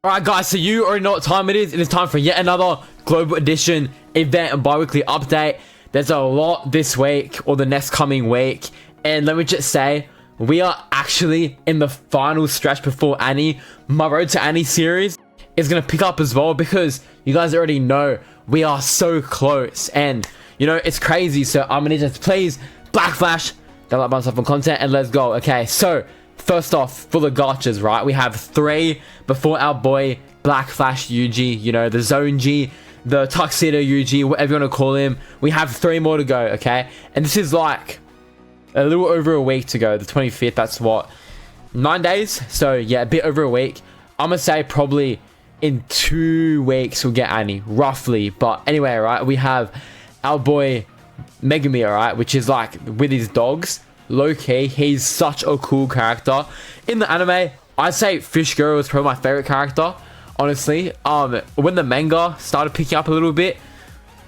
Alright guys, so you already know what time it is. It is time for yet another Global Edition event and bi-weekly update. There's a lot this week or the next coming week. And let me just say, we are actually in the final stretch before Annie. My Road to Annie series is going to pick up as well because you guys already know we are so close. And, you know, it's crazy. So I'm going to just please Black Flash, that like myself on content, and let's go. Okay, so first off, for the gotchas, right? We have 3 before our boy Black Flash Yuji, you know, the Zone G, the Tuxedo Yuji, whatever you want to call him. We have 3 more to go, okay? And this is like a little over a week to go. The 25th, that's what? 9 days? So yeah, a bit over a week. I'm going to say probably in 2 weeks we'll get Annie, roughly. But anyway, right? We have our boy Megumi, alright? Which is like with his dogs. Low-key, he's such a cool character. In the anime, I'd say Fushiguro was probably my favorite character, honestly. When the manga started picking up a little bit,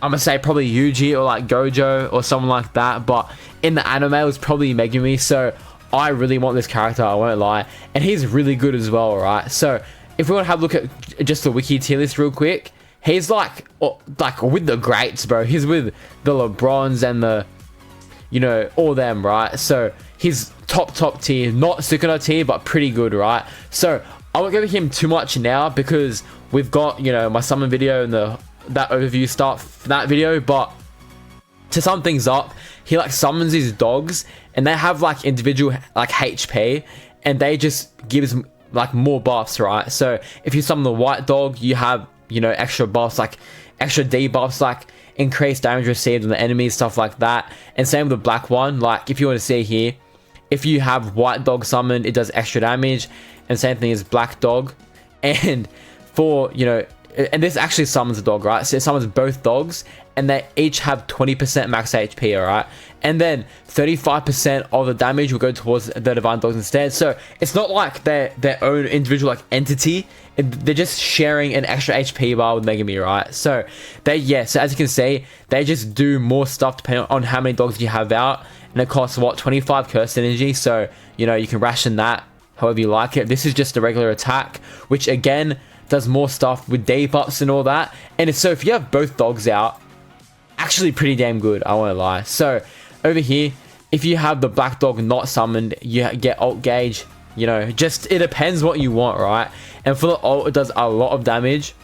I'm gonna say probably Yuji or like Gojo or someone like that. But in the anime, it was probably Megumi. So I really want this character, I won't lie. And he's really good as well, right? So if we want to have a look at just the wiki tier list real quick, he's like with the greats, bro. He's with the LeBrons and the, you know, all them, right? So he's top tier, not Sukuna tier, but pretty good, right? So I won't give him too much now because we've got, you know, my summon video and that overview stuff for that video. But to sum things up, he like summons his dogs and they have like individual like HP and they just gives like more buffs, right? So if you summon the white dog, you have, you know, extra buffs, like extra debuffs, like increased damage received on the enemies, stuff like that. And same with the black one, like if you want to see here, if you have white dog summoned, it does extra damage. And same thing as black dog. And for, you know, and this actually summons a dog, right? So it summons both dogs and they each have 20% max HP, all right? And then 35% of the damage will go towards the divine dogs instead. So it's not like they're their own individual like entity. They're just sharing an extra HP bar with Megumi, right? So so as you can see, they just do more stuff depending on how many dogs you have out. And it costs what, 25 curse energy. So, you know, you can ration that however you like it. This is just a regular attack, which again does more stuff with debuffs and all that. And so if you have both dogs out, actually pretty damn good, I won't lie. So over here, if you have the black dog not summoned, you get ult gauge. You know, just it depends what you want, right? And for the ult, it does a lot of damage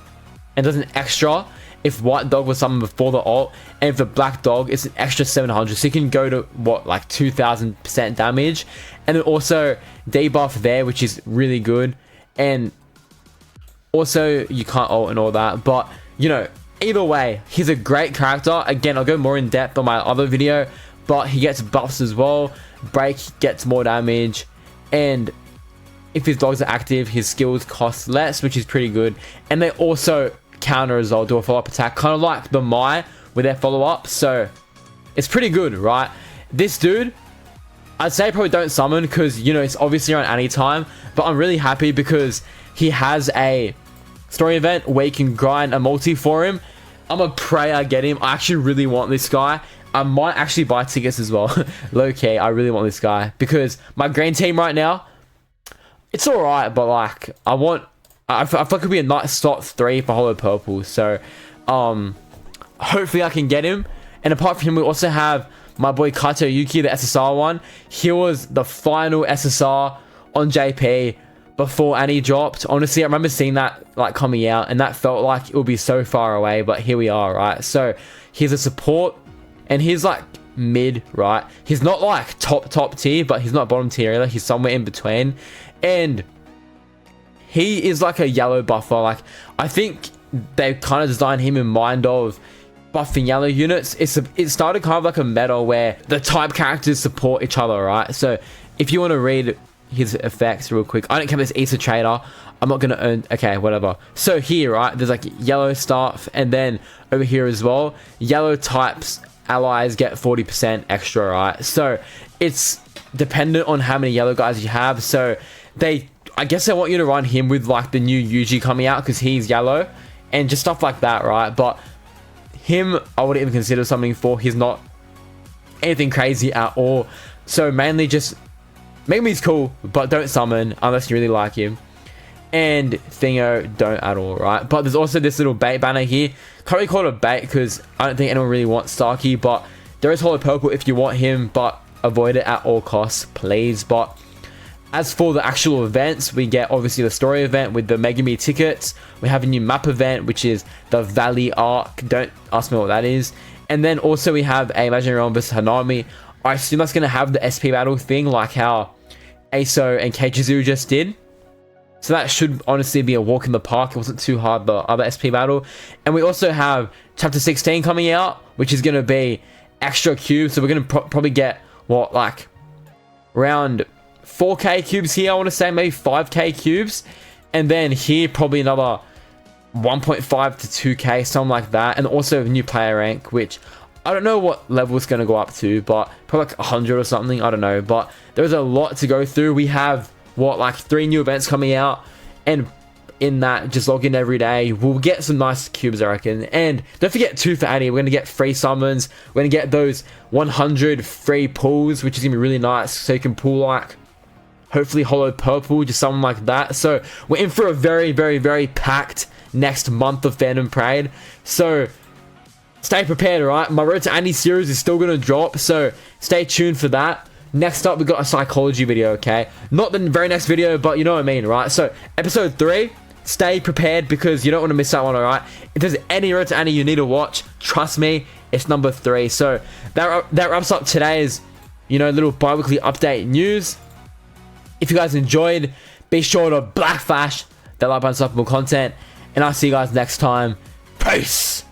and does an extra if white dog was summoned before the ult, and if the black dog is an extra 700, so you can go to what, like 2000% damage. And then also debuff there, which is really good. And also you can't ult and all that, but you know, either way, he's a great character. Again, I'll go more in depth on my other video, but he gets buffs as well. Break gets more damage, and if his dogs are active, his skills cost less, which is pretty good. And they also counter as well, do a follow-up attack, kind of like the Mai with their follow-up. So it's pretty good, right? This dude, I'd say probably don't summon because, you know, it's obviously around Annie time, but I'm really happy because he has a story event where you can grind a multi for him. I'm a pray I get him. I actually really want this guy. I might actually buy tickets as well. Low-key, I really want this guy because my green team right now, it's alright, but like I feel like it could be a nice slot 3 for Hollow Purple. So hopefully I can get him. And apart from him, we also have my boy Kato Yuki, the SSR one. He was the final SSR on JP before Annie dropped. Honestly, I remember seeing that like coming out and that felt like it would be so far away, but here we are, right? So he's a support and he's like mid, right? He's not like top tier, but he's not bottom tier either. He's somewhere in between. And he is like a yellow buffer. Like, I think they kind of designed him in mind of buffing yellow units. It started kind of like a meta where the type characters support each other, right? So if you want to read his effects real quick, I don't care if it's Easter Trader. I'm not going to earn... Okay, whatever. So here, right, there's like yellow stuff. And then over here as well, yellow types allies get 40% extra, right? So it's dependent on how many yellow guys you have. So I guess they want you to run him with like the new Yuji coming out because he's yellow and just stuff like that, right? But him, I wouldn't even consider something for. He's not anything crazy at all. So mainly just Megumi's cool, but don't summon unless you really like him. and Thingo don't at all, right? But there's also this little bait banner here. Can't really call it a bait because I don't think anyone really wants Starkey, but there is Holo Purple if you want him, but avoid it at all costs, please. But as for the actual events, we get obviously the story event with the Megumi tickets. We have a new map event, which is the Valley Arc. Don't ask me what that is. And then also we have a Imaginary Realm vs Hanami. I assume that's going to have the SP battle thing, like how Aso and Keiichizuru just did. So that should honestly be a walk in the park. It wasn't too hard, the other SP battle. And we also have Chapter 16 coming out, which is going to be extra cubes. So we're going to probably get, what, like, around 4k cubes here, I want to say. Maybe 5k cubes. And then here, probably another 1.5 to 2k, something like that. And also a new player rank, which I don't know what level it's going to go up to, but probably like 100 or something. I don't know. But there's a lot to go through. We have, what, like 3 new events coming out, and in that, just log in every day. We'll get some nice cubes, I reckon. And don't forget 2 for 80. We're going to get free summons. We're going to get those 100 free pulls, which is going to be really nice. So you can pull, like, hopefully Holo Purple, just something like that. So we're in for a very, very, very packed next month of Fandom Parade. So stay prepared, alright? My Road to Andy series is still going to drop, so stay tuned for that. Next up, we got a psychology video, okay? Not the very next video, but you know what I mean, right? So, episode 3, stay prepared because you don't want to miss that one, alright? If there's any Road to Annie you need to watch, trust me, it's number 3. So, that wraps up today's, you know, little bi-weekly update news. If you guys enjoyed, be sure to black flash that like button for more content, and I'll see you guys next time. Peace!